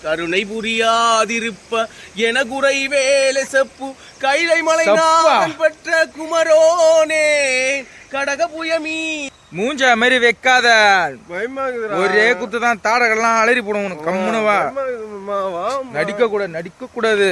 கருணை புரியாதிருப்ப என குறை வேலை செப்பு கைலை மலை நான் பெற்ற குமரோனே கடக புயமீ மூஞ்ச மாதிரி வைக்காத, ஒரே குத்து தான் தாடகெல்லாம் அலறி போடும். கம்முனுவா நடிக்க கூடாது.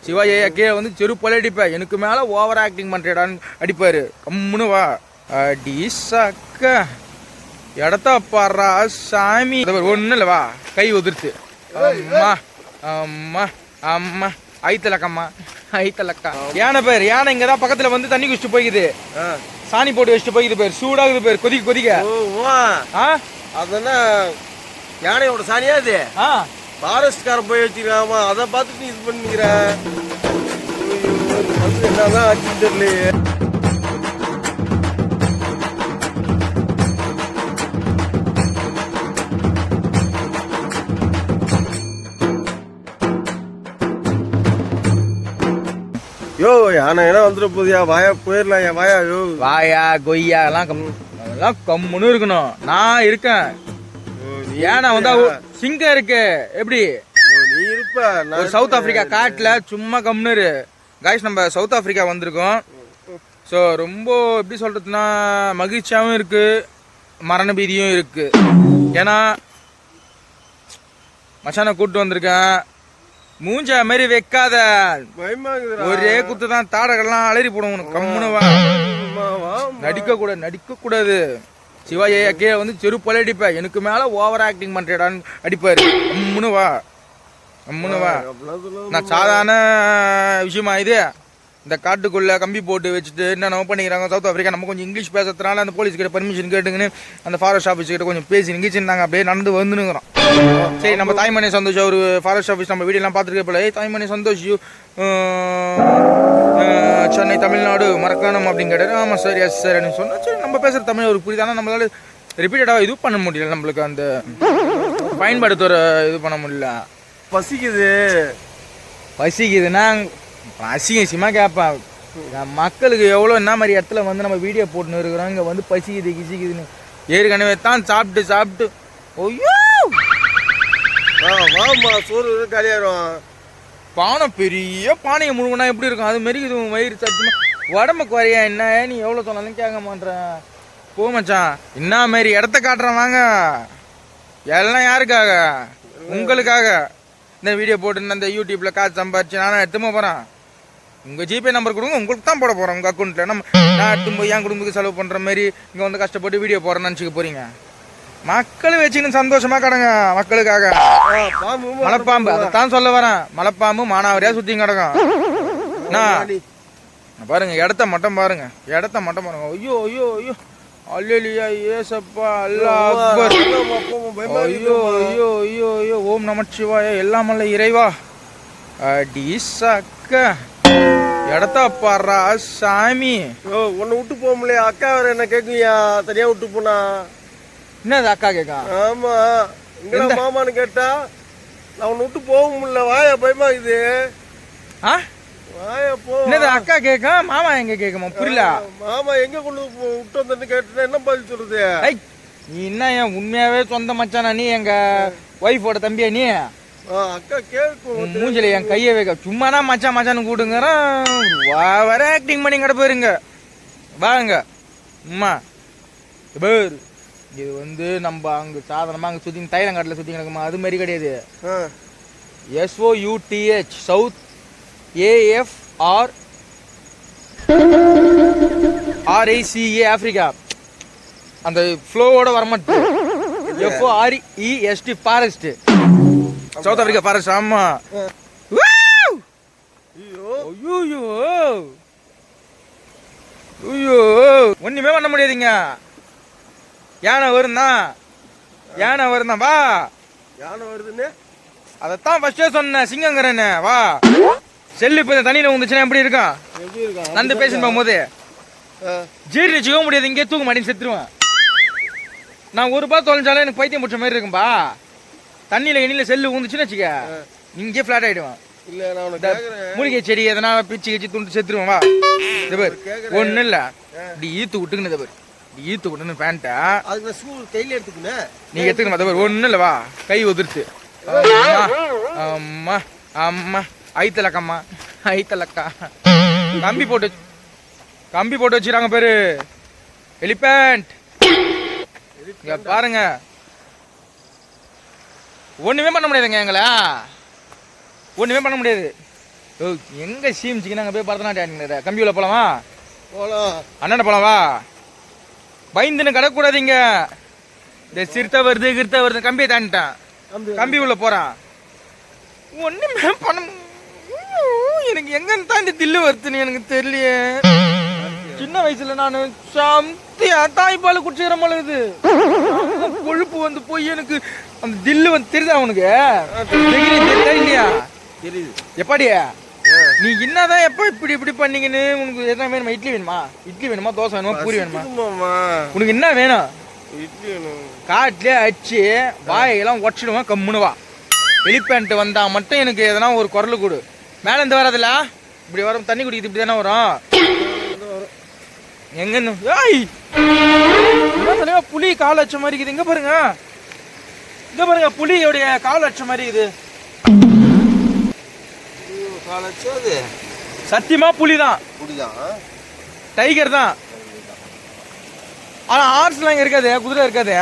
சிவாஜி கீழே வந்து செருப்பல அடிப்ப, எனக்கு மேல ஓவர் ஆக்டிங் பண்றடான்னு அடிப்பாரு. கம்முனுவா அடி சக்க இடத்த பாடுறா சாமி. ஒண்ணு இல்லவா கை உதிர்த்து அம்மா அம்மா அம்மா ஐத்தலக்கம்மா ஐத்தலக்கா. யானை பேர் யானை இங்கதான் பக்கத்துல வந்து தண்ணி குடிச்சிட்டு போய்க்குது, சாணி போட்டு வச்சுட்டு போய்க்குது பேர், சூடாகுது பேர், கொதிக்க அதனா யானையோட சாணியா இது ஃபாரஸ்ட்காரன் போய் வச்சிருக்காமா, அதை பார்த்துட்டு இது பண்ணிக்கிற என்னதான் ஆச்சு தெரியலையே. யோ யானை என்ன வந்துட போதியா, வாயா போயிடலாம். என் வாயா யோ வாயா கொய்யா எல்லாம் அதெல்லாம் கம்முன்னு இருக்கணும். நான் இருக்கேன். ஏன்னா வந்தா சிங்கம் இருக்கு எப்படி நீ இருப்ப. சவுத் ஆப்பிரிக்கா காட்டுல சும்மா கம்முன்னு காய்ஸ். நம்ம சவுத் ஆப்பிரிக்கா வந்திருக்கோம். ஸோ ரொம்ப எப்படி சொல்றதுன்னா மகிழ்ச்சியாகவும் இருக்கு, மரண பீதியும் இருக்கு. ஏன்னா மச்சானை கூப்பிட்டு வந்திருக்கேன். மூஞ்ச மாதிரி வைக்காத, ஒரே குத்து தான் தாடகெல்லாம் அலறி போடும். கம்முனுவா நடிக்க கூடாது. சிவாஜி கீழே வந்து செருப்பல அடிப்ப, எனக்கு மேல ஓவர் ஆக்டிங் பண்றடான்னு அடிப்பாரு. கம்முனுவா நான் சாதாரண விஷயமா இது. இந்த காட்டுக்குள்ள கம்பி போட்டு வச்சுட்டு என்ன பண்ணிக்கிறாங்க சவுத் ஆப்பிரிக்கா. நம்ம கொஞ்சம் இங்கிலீஷ் பேசுறதுனால அந்த போலீஸ் கிட்ட பர்மிஷன் கேட்டுங்கன்னு அந்த ஃபாரஸ்ட் ஆஃபீஸ் கிட்ட கொஞ்சம் பேசி நிகழ்ச்சிருந்தாங்க. அப்படியே நடந்து வந்துனுங்கிறோம். சரி நம்ம தாய்மணி சந்தோஷ் ஒரு ஃபாரஸ்ட் ஆஃபீஸ் நம்ம வீடியோலாம் பார்த்துருக்க போல, தாய்மணி சந்தோஷ் சென்னை தமிழ்நாடு மறக்கணும் அப்படின்னு கேட்டாரு. ஆமாம் சார் எஸ் சார் அப்படின்னு சொன்னா சரி நம்ம பேசுகிற தமிழ் ஒரு புரியுதானா நம்மளால ரிப்பீட்டடாக இது பண்ண முடியல, நம்மளுக்கு அந்த பயன்படுத்துகிற இது பண்ண முடியல. பசிக்குதுன்னா அசிங்கசியமாக கேட்பேன். மக்களுக்கு எவ்வளோ என்ன மாதிரி இடத்துல வந்து நம்ம வீடியோ போட்டுன்னு இருக்கிறோம், இங்கே வந்து கிசிக்குதுன்னு ஏற்கனவே தான் சாப்பிட்டு ஐயோ வாமா சோறு காலியாயிரும். பானை பெரிய பானையை முழுங்கினா எப்படி இருக்கும் அது மாரி இது வயிறு சத்துமா உடம்பு குறையா. என்ன நீ எவ்வளோ சொன்னாலும் கேட்க மாட்டேன். போ மச்சான், என்ன மாரி இடத்த காட்டுறேன் வாங்க. எல்லாம் யாருக்காக? உங்களுக்காக. இந்த வீடியோ போட்டு அந்த யூடியூப்ல காசு சம்பாதிச்சு நானும் எடுத்துமா போறேன். உங்க ஜிபே நம்பர் கொடுங்க, உங்களுக்கு தான் போட போறேன் உங்க அக்கௌண்ட்ல. நான் எடுத்து போய் என் குடும்பத்துக்கு செலவு பண்ற மாதிரி இங்க வந்து கஷ்டப்பட்டு வீடியோ போறேன்னு நினைச்சுக்க போறீங்க. மக்கள் வச்சுன்னு சந்தோஷமா கிடங்க. மக்களுக்காக மலைப்பாம்பு அதைத்தான் சொல்ல வரேன். மலைப்பாம்பு மானாவரியா சுத்தி கிடக்கும். பாருங்க இடத்த மட்டும் பாருங்க, ஐயோ ஐயோ ஐயோ அல்லேலியா ஏசப்பா அல்லாஹ் அக்பர் ஐயோ ஐயோ ஐயோ ஐயோ ஓம் நமச்சிவாய எல்லாம் அல்ல இறைவா அடி சக்க இடத்த பாடுறா சாமி. உன்னை விட்டு போக முடியல. அக்கா வேற என்ன கேட்குயா, தனியா விட்டு போனா என்னது அக்கா கேட்கா? ஆமா இங்க மாமான்னு கேட்டா நான் உன்னை விட்டு போக முடியல. வாயா பயமா இது. வாயா போ. என்னது அக்கா கேட்கா, மாமா எங்க கேட்குமா புரியல. மாமா எங்க கொண்டு விட்டு வந்தேன்னு கேட்டுனா என்ன பதில் சொல்றது? நீ என்ன ஏன் உண்மையாவே சொந்த மச்சானா? நீ எங்க ஒய்ஃபோட தம்பியா? நீ அக்கா கேட்கும் மூஞ்சில என் கையை வைக்க சும்மானா மச்சான் மச்சான்னு கூட்டுங்கிறேன். வர ஆக்டிங் பண்ணி கிட போயிருங்க வாங்க. அம்மா பேர் இது வந்து நம்ம அங்க சாதாரணமா அங்க சுத்தி தைலங்காட்டில் சுத்தி கிடக்குமா அது மாதிரி கிடையாது. SOUTH south AFR RACA Africa. அந்த ஃப்ளோவோட வரமாட்டேன். FOREST forest south Africa forest. ஆமா ஒண்ணுமே பண்ண முடியாதுங்க. யானை வருந்தா வா. யானை வருதுன்னு அதத்தான் ஃபர்ஸ்டே சொன்னேன். சிங்கங்கிறேன்னு வா. செல்லு இப்போ தண்ணியில் வந்துச்சுன்னா எப்படி இருக்கும்? நந்து பேசிட்டு போகும்போது ஜீர்ணிச்சிக்க முடியாது. இங்கே தூக்க மாட்டேன்னு செத்துருவேன். நான் ஒரு பாத்து தொலைஞ்சாலும் எனக்கு பைத்தியம் பிடிச்ச மாதிரி இருக்கும்பா. தண்ணியில் எண்ணில செல்லு ஊந்துச்சுன்னு வச்சுக்க இங்கே ஃபிளாட் ஆயிடுவேன். மூலிகை செடி எதனா பிச்சு கிச்சு துண்டு செத்துருவேன். வா ஒன்றும் இல்லை இப்படி ஈத்து விட்டுக்குன்னு பேர் ஈத்து விட்டுன்னு பேண்ட்டை கையில் எடுத்துக்கணும். நீ எடுத்துக்கணும். ஒன்றும் இல்லை வா கை உதிர்த்து அம்மா அம்மா ஐத்தலக்கம்மா ஐத்தலக்கா கம்பி போட்டு வச்சுறாங்க பேரு எலிபேண்ட். இங்க பாருங்க, ஒண்ணுமே பண்ண முடியாதுங்க எங்களை, ஒண்ணுமே பண்ண முடியாது. எங்க சீமிச்சிக்கு நாங்க போய் பரதநாட்டியம் கம்பி உள்ள போலாமா? போலாம். அண்ணன் போலாமா? பயந்துன்னு கிடக்கூடாதீங்க. இந்த சிறுத்தை வருது கிருத்த வருது கம்பியை தாண்டிட்டான், கம்பி உள்ள போறான். ஒண்ணுமே பண்ண எனக்கு எங்கன்னு தான் இந்த தில்லு வருதுன்னு எனக்கு தெரியலையே. சின்ன வயசுல நான் சம்தியா தாய்ப்பால் குடிச்சுக்கிற போலது கொழுப்பு வந்து போய் எனக்கு அந்த தில்லு வந்து தெரியுதா உனக்கு? இல்லையா? தெரியுது. எப்பாடியா நீ என்னதான் எப்ப இப்படி பண்ணீங்கன்னு உனக்கு என்ன வேணுமா? இட்லி வேணுமா? இட்லி வேணுமா? தோசை வேணுமா? பூரி வேணுமா? உனக்கு என்ன வேணும்? இட்லி வேணும். காட்டிலே அடிச்சு வாயெல்லாம் உடச்சிடுவான். கம்முனுவா எலிபேண்ட் வந்தா மட்டும் எனக்கு எதனா ஒரு குரல் கொடு. மேல இருந்து வராதுல இப்படி வரும், தண்ணி குடிக்குது இப்படி தானே வரும். எங்கன்னு புலி கால் அச்ச மாதிரி இருக்குது. இங்க பாருங்க, இங்க பாருங்க, புலியோடைய கால் அச்ச மாதிரி இருக்குது. சத்தியமா புலிதான், டைகர் தான். ஆனா ஹார்ஸ்லாம் இங்க இருக்காது, குதிரை இருக்காது.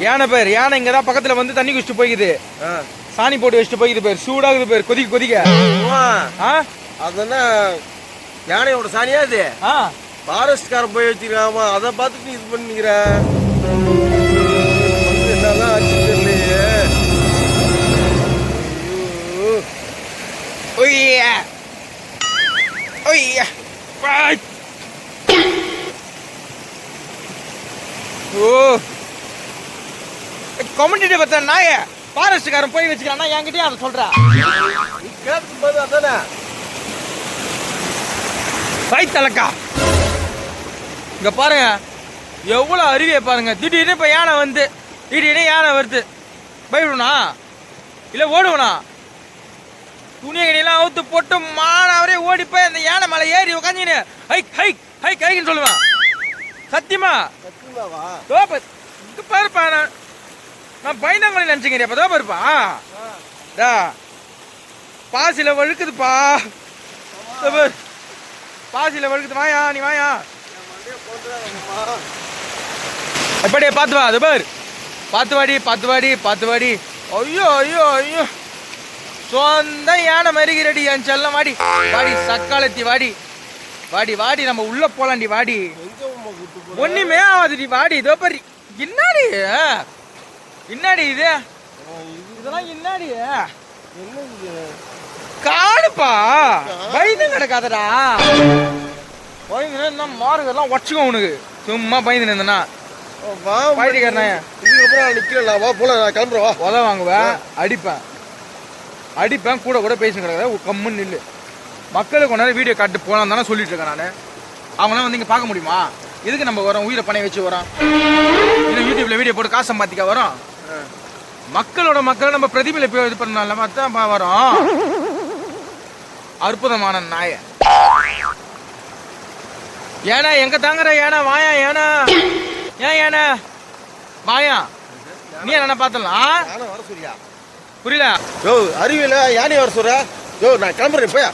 யானை பேர், யானை இங்கதான் பக்கத்துல வந்து தண்ணி குடிச்சிட்டு போய்க்குது, சாணி போட்டு வச்சுட்டு போய்க்குது பேர். சூடாகுது பேர், கொதிக்க. அதனா யானையோட சாணியா இது? ஃபாரஸ்ட் காரன் போய் வச்சிருக்காமா, அதை பார்த்துட்டு இது பண்ணிக்கிற. என்னதான் ஆச்சு தெரியலையே. கமெண்ட் பார்த்தா நாய ஃபாரஸ்ட் காரன் போய் வச்சுக்கிறான், என்கிட்டயும் அதை சொல்ற. கேட்கும்போது அதானே வைத்தலக்கா. இங்க பாருங்க எவ்வளவு அருவியை பாருங்க. திடீர்னு இப்ப யானை வந்து திடீர்னு யானை வருது, பயப்படுவனா இல்ல ஓடுவனா? துணியை கடையெல்லாம் அவுத்து போட்டு மானவரே ஓடி போய் அந்த யானை மேல ஏறி உட்காந்துன்னு ஹைக் ஹைக் ஹைக் ஹைக்குன்னு சொல்லுவேன். சத்தியமா இங்க பாருப்பா, நான் பயந்தாங்கன்னு நினைச்சுக்கிறேன். அப்பதான் பாருப்பா பாசில வழுக்குதுப்பா, பாசில வழுக்குது. வாயா நீ வாயா, எப்படியே பார்த்து வா. அது பார், பார்த்து வாடி. ஐயோ சொந்த யானை மறிகிறடி என் செல்லம். வாடி சக்காலத்தி வாடி நம்ம உள்ள போலாண்டி. வாடி ஒண்ணுமே ஆகாதுடி, வாடி. இதோ பாரு, இன்னாடி இது இதெல்லாம் இன்னாடி காடுப்பா. பயந்து கிடக்காதடா, பயந்து மாறுகெல்லாம் உடச்சுக்கோ உனக்கு. சும்மா பயந்து நின்றனா உத வாங்குவேன், அடிப்பேன், கூட பேசி கிடக்குற. கம்முன்னு நில்லு. மக்களுக்கு கொண்டாட வீடியோ காட்டு போலாம் தானே சொல்லிட்டு இருக்கேன் நான். அவங்களாம் வந்து இங்கே பார்க்க முடியுமா? எதுக்கு நம்ம வரோம்? உயிரை பணைய வச்சு வரோம், இல்லை யூடியூப்ல வீடியோ போட்டு காசு சம்பாதிக்க வரோம்? மக்களை நம்ம பிரதிபலை போய் இது பண்ணலாம் தான் வரோம். அற்புதமான நாய ஏனா எங்க தாங்குற ஏனா வாயா, ஏனா வாயா. நீ என்ன பார்த்தலாம் புரியல? அறிவியல யானை வர சொல்ற. நான் கிளம்புறேன் போயா.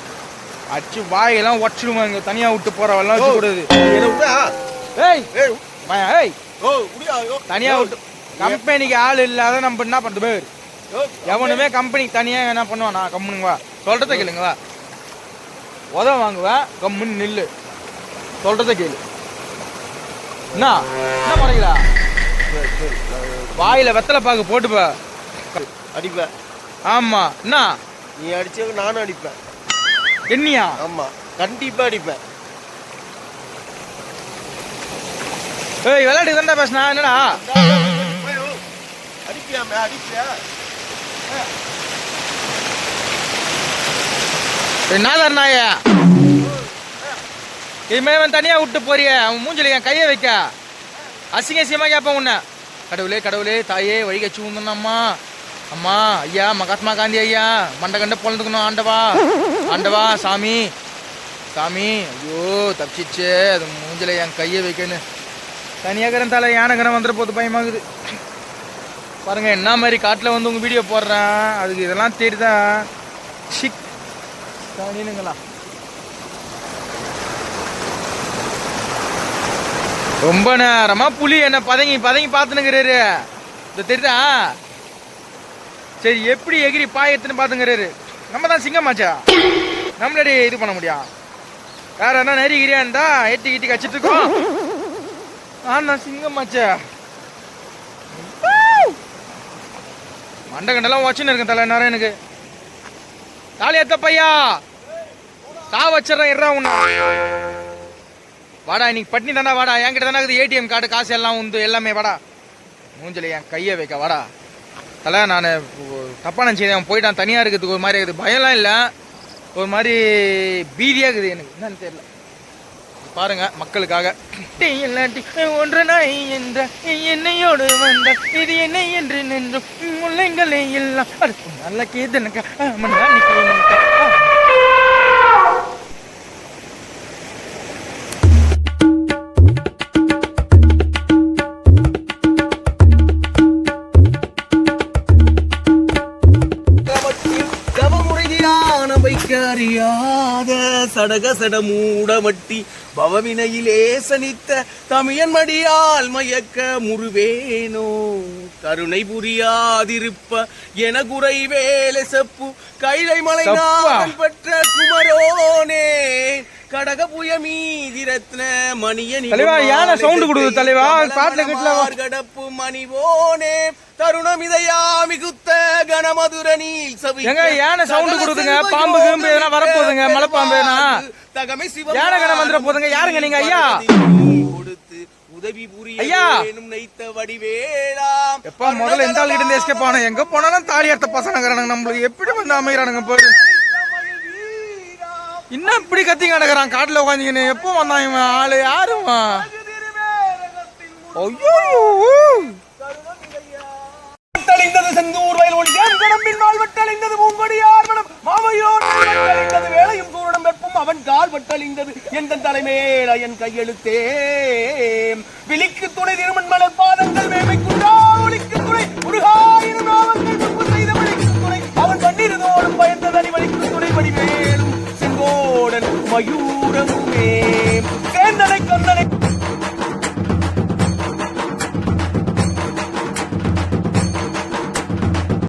அச்சு வாயெல்லாம் உடச்சிடுவாங்க. தனியா விட்டு போறவெல்லாம் வச்சு கூடாது. தனியா விட்டு கம்பெனிக்கு ஆள் இல்லாத நம்ம என்ன பண்றது பேர்? எவனுமே கம்பெனிக்கு தனியா என்ன பண்ணுவான்? நான் கம்முனுங்க வா, சொல்றத கேளுங்க. வா உத வாங்குவேன், கம்முன்னு நில்லு, சொல்றத கேளு. என்ன முறைங்களா? வாயில வெத்தலை பாக்கு போட்டுப்ப அடிப்பேன். ஆமா, என்ன நீ அடிச்ச நானும் அடிப்பேன். என்னையா? ஆமா, கண்டிப்பா அடிப்பேன். ஏய் விளையாட்டு தான்டா பேசினா. என்னடா அடிப்பியாமே? அடிப்பியா? என்னதான் நாயா இதுமே தனியா விட்டு போறிய? அவன் மூஞ்சில என் கையை வைக்க அசிங்கசியமா கேட்பேன் உன்ன. கடவுளே தாயே வழி கட்சி உந்தம்மா. அம்மா ஐயா, மகாத்மா காந்தி ஐயா, மண்டை கண்ட பொழுதுக்கணும். ஆண்டவா சாமி. ஐயோ தப்பிச்சிச்சு. அது மூஞ்சில என் கையை வைக்கணும். தனியாகரம் தலை யானைகரம் வந்துட போது பயமாகுது. பாருங்க என்ன மாதிரி காட்டில் வந்து உங்கள் வீடியோ போடுறேன், அதுக்கு இதெல்லாம் தெரியுதா? ஷிக் நீனுங்களா ரொம்ப நேரமா புலி என்ன பதங்கி பதங்கி பார்த்துனுங்கிறாரு. இந்த தெரியுதா? சரி எப்படி எகிரி பாயத்துன்னு பார்த்துங்கிறாரு. நம்ம தான் சிங்கமாச்சா, நம்மளடி இது பண்ண முடியும்? வேற என்ன நெறி கிரியா இருந்தா எட்டி கிட்டி கச்சிட்டு இருக்கோம். நான் சிங்கமாச்சா மண்டை கண்டெல்லாம் வச்சுன்னு இருக்கேன் தலை நேரம். எனக்கு தாலி எத்த பையா தா வச்சிடறேன் இருறா உன்ன. வாடா இன்னைக்கு பட்னி தானே, வாடா என்கிட்ட தானே இருக்குது ஏடிஎம் கார்டு காசு எல்லாம் உண்டு எல்லாமே. வாடா மூஞ்சில என் கையை வைக்க வாடா. தலை நான் தப்பா நினச்சேன், போயிட்டான் தனியாக இருக்கிறதுக்கு ஒரு மாதிரி இருக்குது. பயம்லாம் இல்லை, ஒரு மாதிரி பீதியாக இருக்குது எனக்கு, என்னன்னு தெரியல. பாருங்க மக்களுக்காக. ஒன்று நாய் என்ற என்னையோடு வந்த இது என்ன என்று நின்றும் முள்ளைங்களே எல்லாம் நல்ல கேதனக்கா அறியாத சடக சட மூடமட்டி பவவினையிலே சனித்த தமியன் மடியால் மயக்க முருவேனோ கருணை புரியாதிருப்ப என குறை வேலை செப்பு கைலை மலை நாள் பெற்ற குமரோனே கடக புய மீதி ரத்ன மணியனி சவுண்ட் கொடுக்குது தலைவா. கடப்பு மணிவோனே தருணம் இதையா மிகுத்த கணமதுர நீல் சவி யானை சவுண்ட் கொடுக்குதுங்க. பாம்பு கிம்பு எதனா வரப்போகுதுங்க, மலைப்பாம்பு தகமை யானை கணம் வந்துட போதுங்க. யாருங்க நீங்க ஐயா? கொடுத்து உதவி புரிய ஐயா நைத்த வடிவேலா. எப்ப முதல்ல இந்த ஆள் கிட்ட எஸ்கேப் ஆனோம், எங்க போனாலும் தாலி எடுத்த பசங்க நம்மளுக்கு எப்படி வந்து அமைகிறானுங்க பாரு. இன்னும் இப்படி கத்தி கிடக்குறான் காட்டுல உட்காந்துக்கின்னு. எப்போ வந்தான் இவன் ஆளு? யாருமா? ஐயோ செந்தூர் வயல் ஒளி கடம்பின் நாள் வட்டழிந்தது பூங்கொடியார் மனம் மாமையோடு வேலையும் சூரனும் வெப்பும் அவன் கால் வட்டழிந்தது எந்த தலைமேல என் கையெழுத்தே விழிக்கு துணை திருமண் மலர் பாதங்கள் மேமைக்குண்டா ஒளிக்கு துணை முருகாயிரம் நாமங்கள் முன்பு செய்த வழிக்கு துணை அவன் பன்னிருதோடும் பயந்ததனி வழிக்கு துணை வடிவேலும் செங்கோடன் மயூரமுமே சேர்ந்தனை கந்தனை